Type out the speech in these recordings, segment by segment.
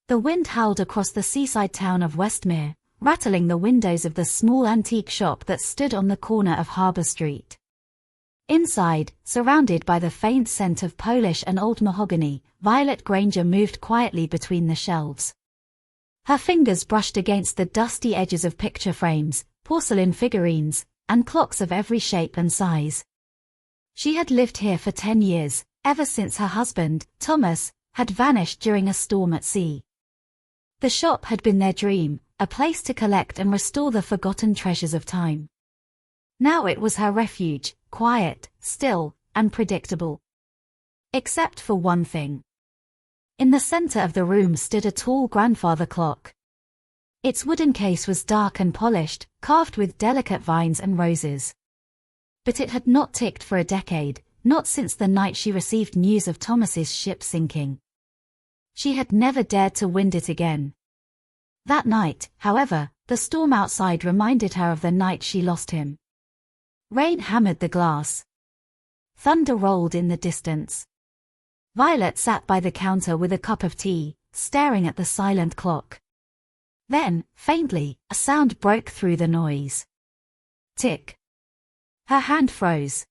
The wind howled across the seaside town of Westmere, rattling the windows of the small antique shop that stood on the corner of Harbour Street. Inside, surrounded by the faint scent of Polish and old mahogany, Violet Granger moved quietly between the shelves. Her fingers brushed against the dusty edges of picture frames, porcelain figurines, and clocks of every shape and size. She had lived here for 10 years, ever since her husband, Thomas, had vanished during a storm at sea. The shop had been their dream, a place to collect and restore the forgotten treasures of time. Now it was her refuge, quiet, still, and predictable. Except for one thing. In the center of the room stood a tall grandfather clock. Its wooden case was dark and polished, carved with delicate vines and roses. But it had not ticked for a decade, not since the night she received news of Thomas's ship sinking. She had never dared to wind it again. That night, however, the storm outside reminded her of the night she lost him. Rain hammered the glass. Thunder rolled in the distance. Violet sat by the counter with a cup of tea, staring at the silent clock. Then, faintly, a sound broke through the noise. Tick. Her hand froze.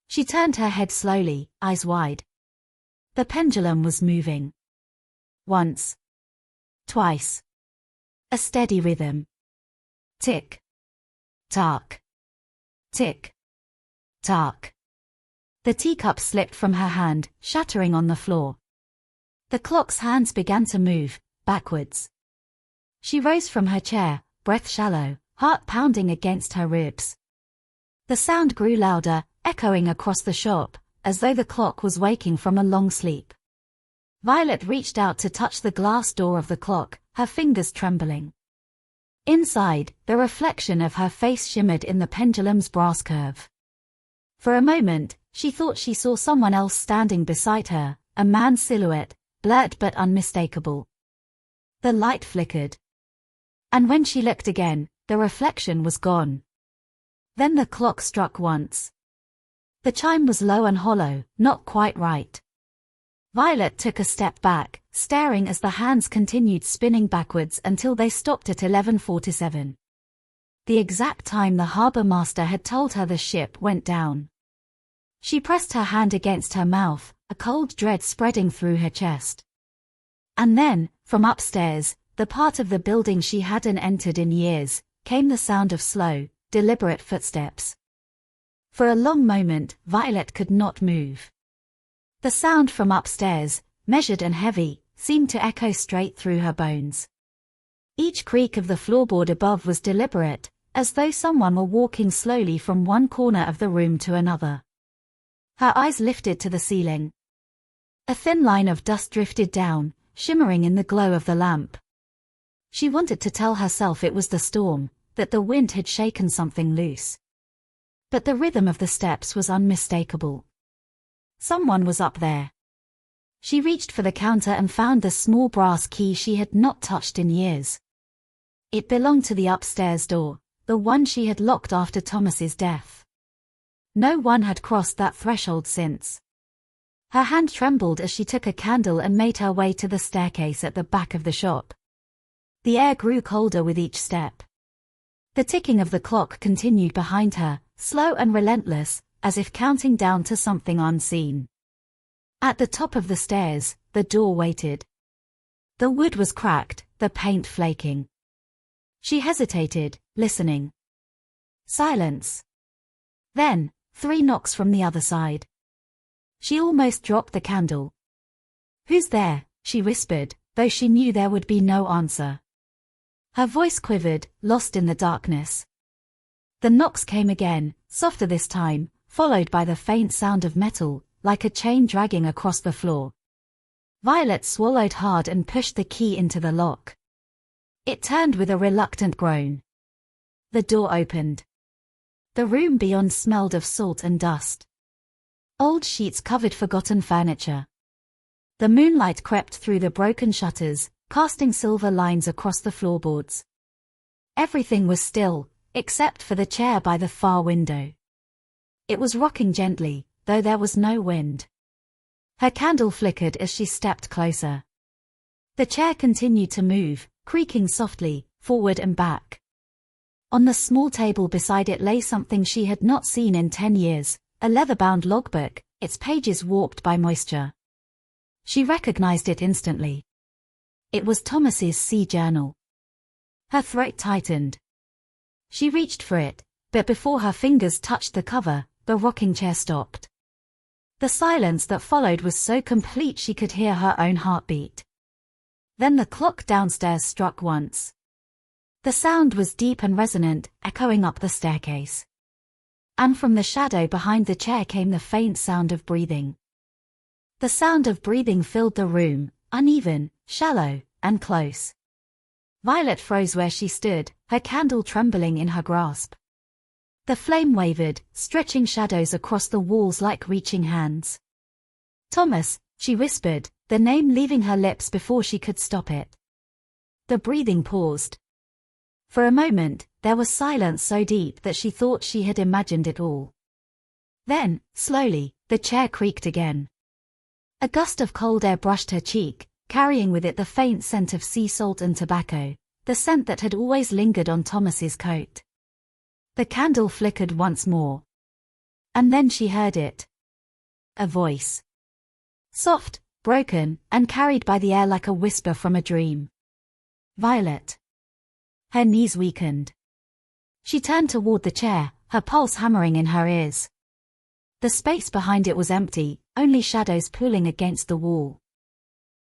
She turned her head slowly, eyes wide. The pendulum was moving. Once. Twice. A steady rhythm. Tick. Tock. Tick. Tock. The teacup slipped from her hand, shattering on the floor. The clock's hands began to move, backwards. She rose from her chair, breath shallow, heart pounding against her ribs. The sound grew louder, echoing across the shop, as though the clock was waking from a long sleep. Violet reached out to touch the glass door of the clock, her fingers trembling. Inside, the reflection of her face shimmered in the pendulum's brass curve. For a moment, she thought she saw someone else standing beside her, a man's silhouette, blurred but unmistakable. The light flickered. And when she looked again, the reflection was gone. Then the clock struck once. The chime was low and hollow, not quite right. Violet took a step back, staring as the hands continued spinning backwards until they stopped at 11:47. The exact time the harbour master had told her the ship went down. She pressed her hand against her mouth, a cold dread spreading through her chest. And then, from upstairs, the part of the building she hadn't entered in years, came the sound of slow, deliberate footsteps. For a long moment, Violet could not move. The sound from upstairs, measured and heavy, seemed to echo straight through her bones. Each creak of the floorboard above was deliberate, as though someone were walking slowly from one corner of the room to another. Her eyes lifted to the ceiling. A thin line of dust drifted down, shimmering in the glow of the lamp. She wanted to tell herself it was the storm, that the wind had shaken something loose. But the rhythm of the steps was unmistakable. Someone was up there. She reached for the counter and found the small brass key she had not touched in years. It belonged to the upstairs door, the one she had locked after Thomas's death. No one had crossed that threshold since. Her hand trembled as she took a candle and made her way to the staircase at the back of the shop. The air grew colder with each step. The ticking of the clock continued behind her, slow and relentless, as if counting down to something unseen. At the top of the stairs, the door waited. The wood was cracked, the paint flaking. She hesitated, listening. Silence. Then, 3 knocks from the other side. She almost dropped the candle. "Who's there?" she whispered, though she knew there would be no answer. Her voice quivered, lost in the darkness. The knocks came again, softer this time, followed by the faint sound of metal, like a chain dragging across the floor. Violet swallowed hard and pushed the key into the lock. It turned with a reluctant groan. The door opened. The room beyond smelled of salt and dust. Old sheets covered forgotten furniture. The moonlight crept through the broken shutters, casting silver lines across the floorboards. Everything was still, except for the chair by the far window. It was rocking gently, though there was no wind. Her candle flickered as she stepped closer. The chair continued to move, creaking softly, forward and back. On the small table beside it lay something she had not seen in 10 years, a leather-bound logbook, its pages warped by moisture. She recognized it instantly. It was Thomas's sea journal. Her throat tightened. She reached for it, but before her fingers touched the cover, the rocking chair stopped. The silence that followed was so complete she could hear her own heartbeat. Then the clock downstairs struck once. The sound was deep and resonant, echoing up the staircase. And from the shadow behind the chair came the faint sound of breathing. The sound of breathing filled the room, uneven, shallow, and close. Violet froze where she stood, her candle trembling in her grasp. The flame wavered, stretching shadows across the walls like reaching hands. "Thomas," she whispered, the name leaving her lips before she could stop it. The breathing paused. For a moment, there was silence so deep that she thought she had imagined it all. Then, slowly, the chair creaked again. A gust of cold air brushed her cheek, carrying with it the faint scent of sea salt and tobacco, the scent that had always lingered on Thomas's coat. The candle flickered once more. And then she heard it. A voice. Soft, broken, and carried by the air like a whisper from a dream. "Violet." Her knees weakened. She turned toward the chair, her pulse hammering in her ears. The space behind it was empty, only shadows pulling against the wall.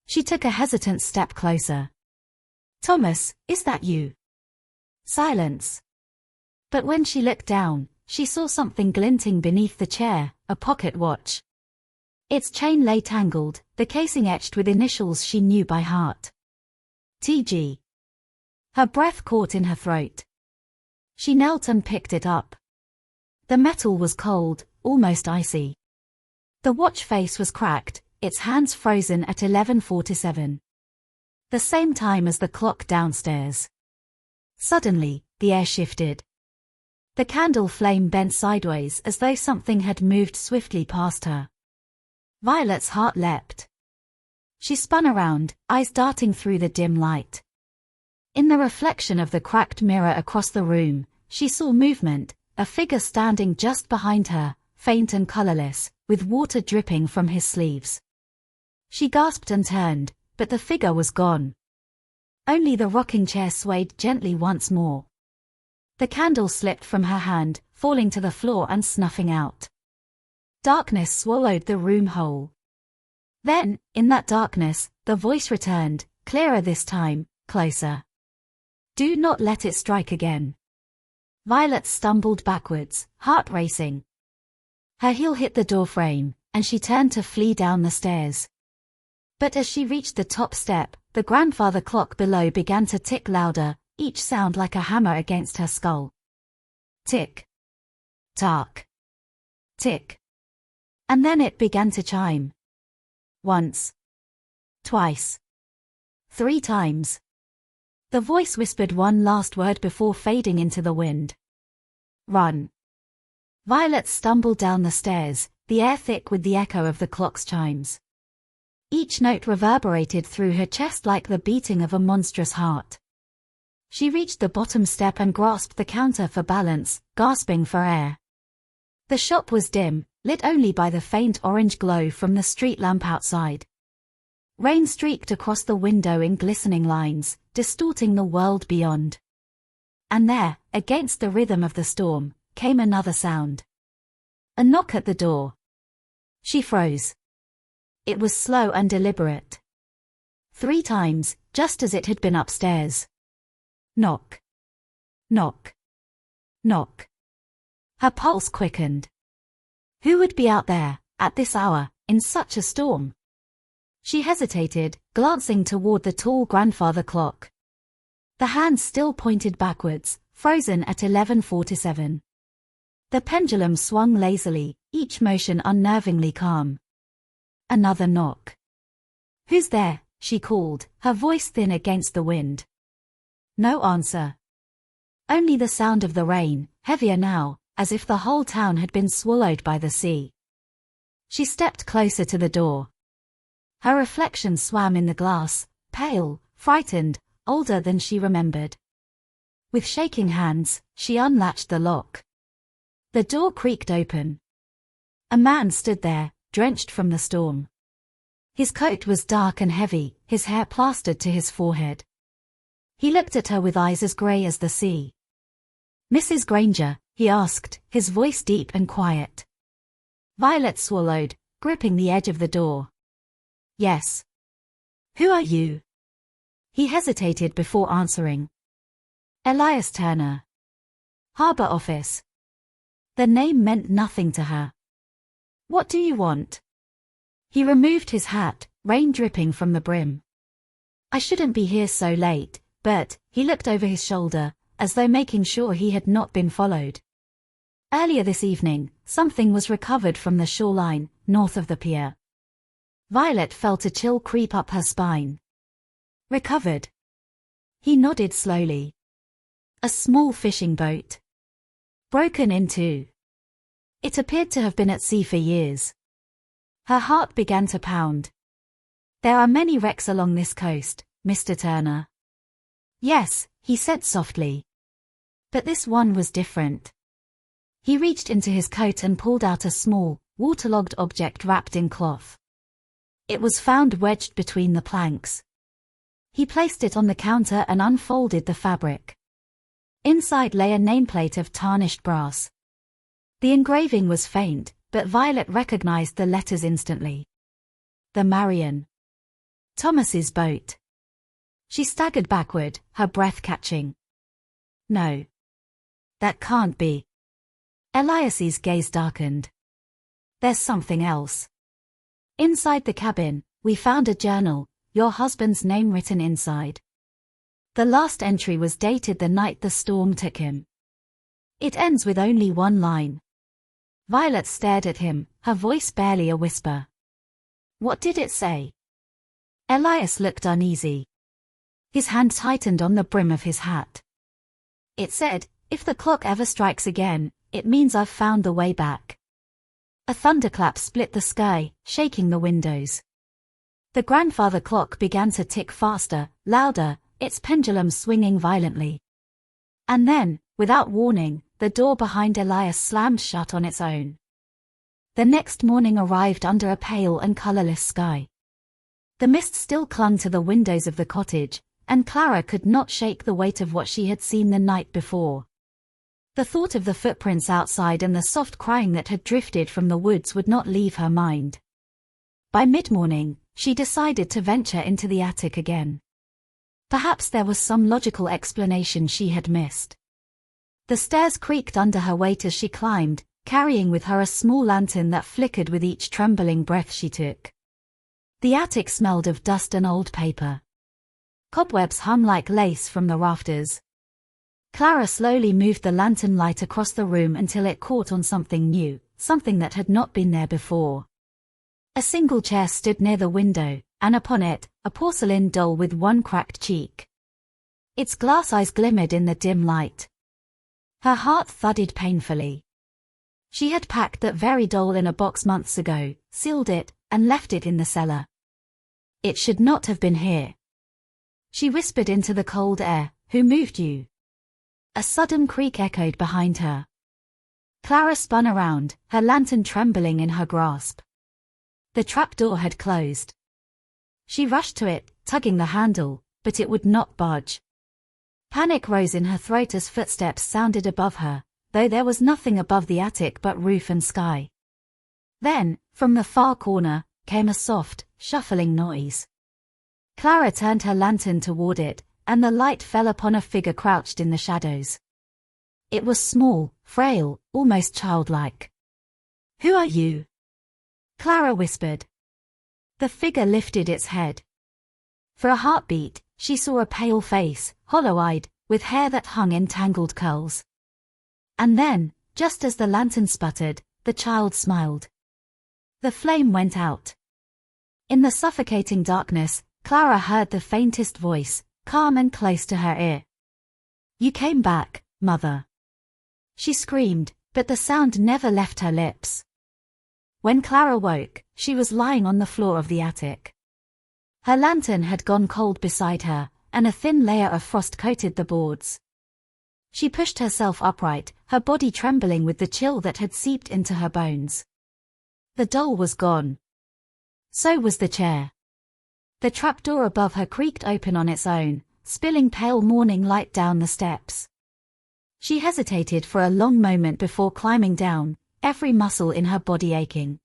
She took a hesitant step closer. "Thomas, is that you?" Silence. But when she looked down, she saw something glinting beneath the chair, a pocket watch. Its chain lay tangled, the casing etched with initials she knew by heart. TG. Her breath caught in her throat. She knelt and picked it up. The metal was cold, almost icy. The watch face was cracked, its hands frozen at 11:47. The same time as the clock downstairs. Suddenly, the air shifted. The candle flame bent sideways as though something had moved swiftly past her. Violet's heart leapt. She spun around, eyes darting through the dim light. In the reflection of the cracked mirror across the room, she saw movement, a figure standing just behind her, faint and colorless, with water dripping from his sleeves. She gasped and turned, but the figure was gone. Only the rocking chair swayed gently once more. The candle slipped from her hand, falling to the floor and snuffing out. Darkness swallowed the room whole. Then, in that darkness, the voice returned, clearer this time, closer. "Do not let it strike again." Violet stumbled backwards, heart racing. Her heel hit the door frame, and she turned to flee down the stairs. But as she reached the top step, the grandfather clock below began to tick louder, each sound like a hammer against her skull. Tick. Tack. Tick. And then it began to chime. Once. Twice. 3 times. The voice whispered one last word before fading into the wind. "Run." Violet stumbled down the stairs, the air thick with the echo of the clock's chimes. Each note reverberated through her chest like the beating of a monstrous heart. She reached the bottom step and grasped the counter for balance, gasping for air. The shop was dim, lit only by the faint orange glow from the street lamp outside. Rain streaked across the window in glistening lines, distorting the world beyond. And there, against the rhythm of the storm, came another sound. A knock at the door. She froze. It was slow and deliberate. 3 times, just as it had been upstairs. Knock. Knock. Knock. Her pulse quickened. Who would be out there, at this hour, in such a storm? She hesitated, glancing toward the tall grandfather clock. The hand still pointed backwards, frozen at 11:47. The pendulum swung lazily, each motion unnervingly calm. Another knock. "Who's there?" she called, her voice thin against the wind. No answer. Only the sound of the rain, heavier now, as if the whole town had been swallowed by the sea. She stepped closer to the door. Her reflection swam in the glass, pale, frightened, older than she remembered. With shaking hands, she unlatched the lock. The door creaked open. A man stood there, drenched from the storm. His coat was dark and heavy, his hair plastered to his forehead. He looked at her with eyes as grey as the sea. "Mrs. Granger?" he asked, his voice deep and quiet. Violet swallowed, gripping the edge of the door. "Yes." "Who are you?" He hesitated before answering. "Elias Turner. Harbor Office." The name meant nothing to her. "What do you want?" He removed his hat, rain dripping from the brim. "I shouldn't be here so late, but," he looked over his shoulder, as though making sure he had not been followed. "Earlier this evening, something was recovered from the shoreline, north of the pier." Violet felt a chill creep up her spine. "Recovered?" He nodded slowly. "A small fishing boat. Broken in two. It appeared to have been at sea for years." Her heart began to pound. "There are many wrecks along this coast, Mr. Turner." "Yes," he said softly. "But this one was different." He reached into his coat and pulled out a small, waterlogged object wrapped in cloth. It was found wedged between the planks. He placed it on the counter and unfolded the fabric. Inside lay a nameplate of tarnished brass. The engraving was faint, but Violet recognized the letters instantly. The Marion. Thomas's boat. She staggered backward, her breath catching. "No. That can't be." Elias's gaze darkened. "There's something else. Inside the cabin, we found a journal, your husband's name written inside. The last entry was dated the night the storm took him. It ends with only one line." Violet stared at him, her voice barely a whisper. "What did it say?" Elias looked uneasy. His hand tightened on the brim of his hat. "It said, if the clock ever strikes again, it means I've found the way back." A thunderclap split the sky, shaking the windows. The grandfather clock began to tick faster, louder, its pendulum swinging violently. And then, without warning, the door behind Elias slammed shut on its own. The next morning arrived under a pale and colorless sky. The mist still clung to the windows of the cottage, and Clara could not shake the weight of what she had seen the night before. The thought of the footprints outside and the soft crying that had drifted from the woods would not leave her mind. By mid-morning, she decided to venture into the attic again. Perhaps there was some logical explanation she had missed. The stairs creaked under her weight as she climbed, carrying with her a small lantern that flickered with each trembling breath she took. The attic smelled of dust and old paper. Cobwebs hung like lace from the rafters. Clara slowly moved the lantern light across the room until it caught on something new, something that had not been there before. A single chair stood near the window, and upon it, a porcelain doll with one cracked cheek. Its glass eyes glimmered in the dim light. Her heart thudded painfully. She had packed that very doll in a box months ago, sealed it, and left it in the cellar. It should not have been here. She whispered into the cold air, "Who moved you?" A sudden creak echoed behind her. Clara spun around, her lantern trembling in her grasp. The trapdoor had closed. She rushed to it, tugging the handle, but it would not budge. Panic rose in her throat as footsteps sounded above her, though there was nothing above the attic but roof and sky. Then, from the far corner, came a soft, shuffling noise. Clara turned her lantern toward it, and the light fell upon a figure crouched in the shadows. It was small, frail, almost childlike. "Who are you?" Clara whispered. The figure lifted its head. For a heartbeat, she saw a pale face, hollow-eyed, with hair that hung in tangled curls. And then, just as the lantern sputtered, the child smiled. The flame went out. In the suffocating darkness, Clara heard the faintest voice, calm and close to her ear. "You came back, Mother." She screamed, but the sound never left her lips. When Clara woke, she was lying on the floor of the attic. Her lantern had gone cold beside her, and a thin layer of frost coated the boards. She pushed herself upright, her body trembling with the chill that had seeped into her bones. The doll was gone. So was the chair. The trapdoor above her creaked open on its own, spilling pale morning light down the steps. She hesitated for a long moment before climbing down, every muscle in her body aching.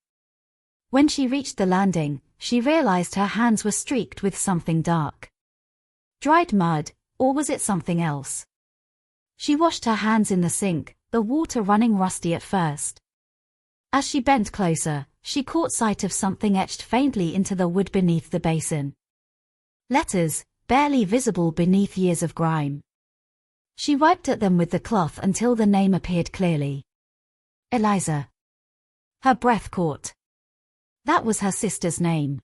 When she reached the landing, she realized her hands were streaked with something dark. Dried mud, or was it something else? She washed her hands in the sink, the water running rusty at first. As she bent closer, she caught sight of something etched faintly into the wood beneath the basin. Letters, barely visible beneath years of grime. She wiped at them with the cloth until the name appeared clearly. Eliza. Her breath caught. That was her sister's name.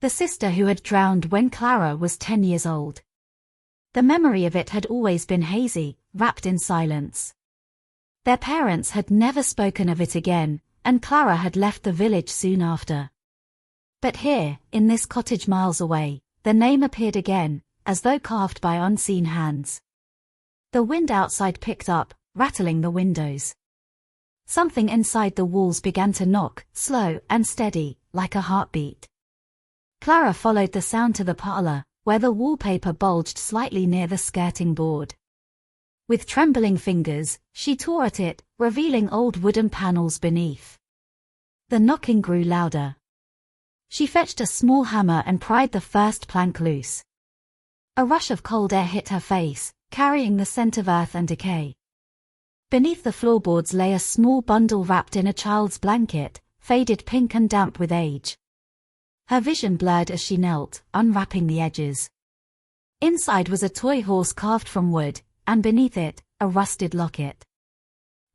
The sister who had drowned when Clara was 10 years old. The memory of it had always been hazy, wrapped in silence. Their parents had never spoken of it again, and Clara had left the village soon after. But here, in this cottage miles away, the name appeared again, as though carved by unseen hands. The wind outside picked up, rattling the windows. Something inside the walls began to knock, slow and steady, like a heartbeat. Clara followed the sound to the parlor, where the wallpaper bulged slightly near the skirting board. With trembling fingers, she tore at it, revealing old wooden panels beneath. The knocking grew louder. She fetched a small hammer and pried the first plank loose. A rush of cold air hit her face, carrying the scent of earth and decay. Beneath the floorboards lay a small bundle wrapped in a child's blanket, faded pink and damp with age. Her vision blurred as she knelt, unwrapping the edges. Inside was a toy horse carved from wood, and beneath it, a rusted locket.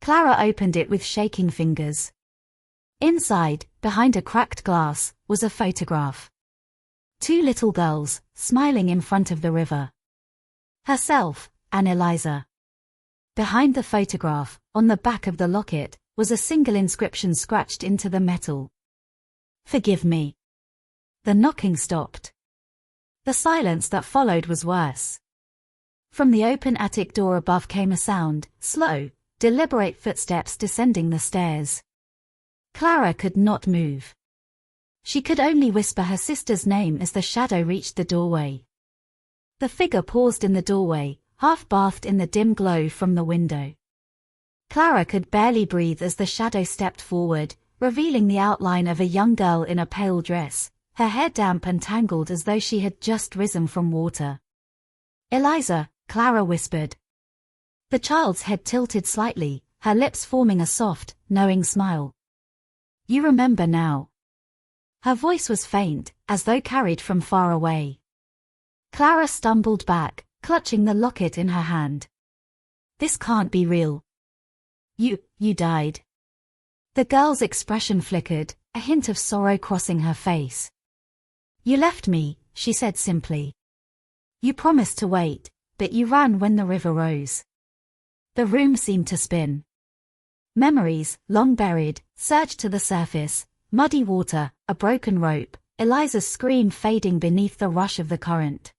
Clara opened it with shaking fingers. Inside, behind a cracked glass, was a photograph. 2 little girls, smiling in front of the river. Herself, and Eliza. Behind the photograph, on the back of the locket, was a single inscription scratched into the metal. Forgive me. The knocking stopped. The silence that followed was worse. From the open attic door above came a sound, slow, deliberate footsteps descending the stairs. Clara could not move. She could only whisper her sister's name as the shadow reached the doorway. The figure paused in the doorway, half bathed in the dim glow from the window. Clara could barely breathe as the shadow stepped forward, revealing the outline of a young girl in a pale dress, her hair damp and tangled as though she had just risen from water. Eliza, Clara whispered. The child's head tilted slightly, her lips forming a soft, knowing smile. You remember now. Her voice was faint, as though carried from far away. Clara stumbled back, clutching the locket in her hand. This can't be real. You died. The girl's expression flickered, a hint of sorrow crossing her face. You left me, she said simply. You promised to wait, but you ran when the river rose. The room seemed to spin. Memories, long buried, surged to the surface, muddy water, a broken rope, Eliza's scream fading beneath the rush of the current.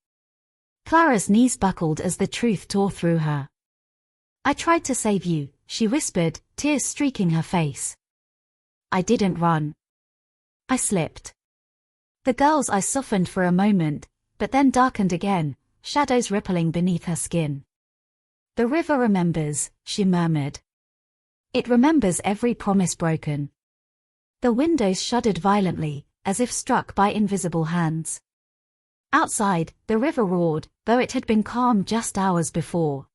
Clara's knees buckled as the truth tore through her. I tried to save you, she whispered, tears streaking her face. I didn't run. I slipped. The girl's eyes softened for a moment, but then darkened again, shadows rippling beneath her skin. The river remembers, she murmured. It remembers every promise broken. The windows shuddered violently, as if struck by invisible hands. Outside, the river roared, though it had been calm just hours before.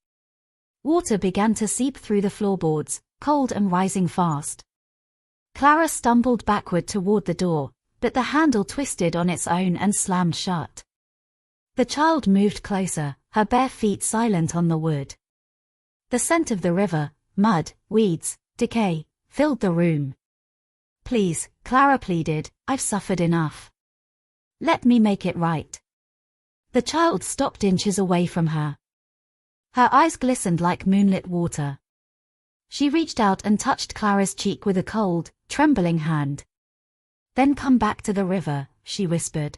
Water began to seep through the floorboards, cold and rising fast. Clara stumbled backward toward the door, but the handle twisted on its own and slammed shut. The child moved closer, her bare feet silent on the wood. The scent of the river, mud, weeds, decay, filled the room. Please, Clara pleaded, I've suffered enough. Let me make it right. The child stopped inches away from her. Her eyes glistened like moonlit water. She reached out and touched Clara's cheek with a cold, trembling hand. Then come back to the river, she whispered.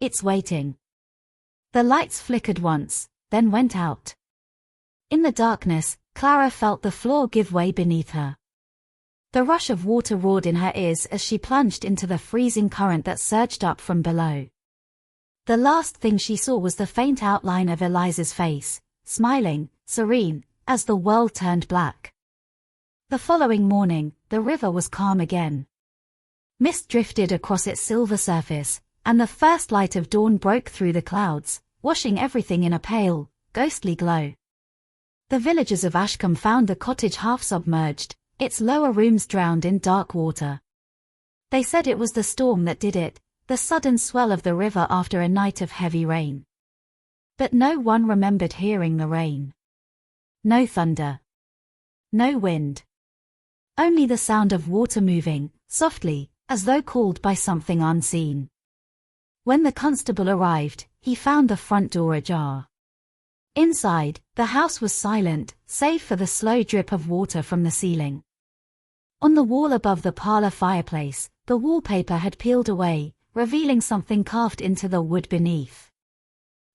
It's waiting. The lights flickered once, then went out. In the darkness, Clara felt the floor give way beneath her. The rush of water roared in her ears as she plunged into the freezing current that surged up from below. The last thing she saw was the faint outline of Eliza's face, smiling, serene, as the world turned black. The following morning, the river was calm again. Mist drifted across its silver surface, and the first light of dawn broke through the clouds, washing everything in a pale, ghostly glow. The villagers of Ashcombe found the cottage half-submerged, its lower rooms drowned in dark water. They said it was the storm that did it, the sudden swell of the river after a night of heavy rain. But no one remembered hearing the rain. No thunder. No wind. Only the sound of water moving, softly, as though called by something unseen. When the constable arrived, he found the front door ajar. Inside, the house was silent, save for the slow drip of water from the ceiling. On the wall above the parlor fireplace, the wallpaper had peeled away, revealing something carved into the wood beneath.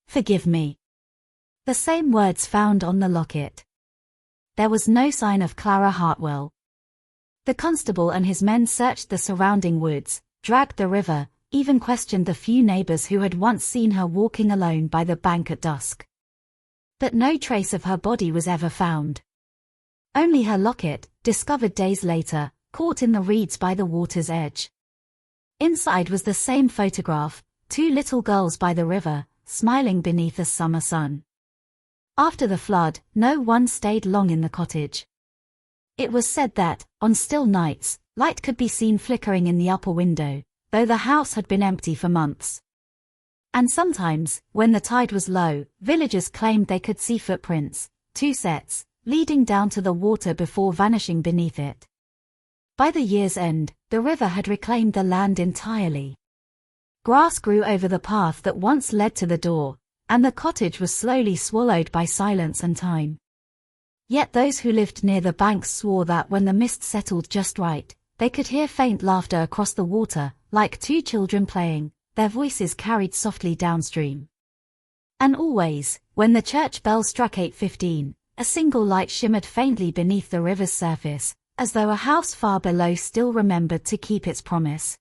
"Forgive me." The same words found on the locket. There was no sign of Clara Hartwell. The constable and his men searched the surrounding woods, dragged the river, even questioned the few neighbors who had once seen her walking alone by the bank at dusk. But no trace of her body was ever found. Only her locket, discovered days later, caught in the reeds by the water's edge. Inside was the same photograph, two little girls by the river, smiling beneath a summer sun. After the flood, no one stayed long in the cottage. It was said that, on still nights, light could be seen flickering in the upper window, though the house had been empty for months. And sometimes, when the tide was low, villagers claimed they could see footprints, two sets, leading down to the water before vanishing beneath it. By the year's end, the river had reclaimed the land entirely. Grass grew over the path that once led to the door, and the cottage was slowly swallowed by silence and time. Yet those who lived near the banks swore that when the mist settled just right, they could hear faint laughter across the water, like two children playing, their voices carried softly downstream. And always, when the church bell struck 8:15, a single light shimmered faintly beneath the river's surface, as though a house far below still remembered to keep its promise.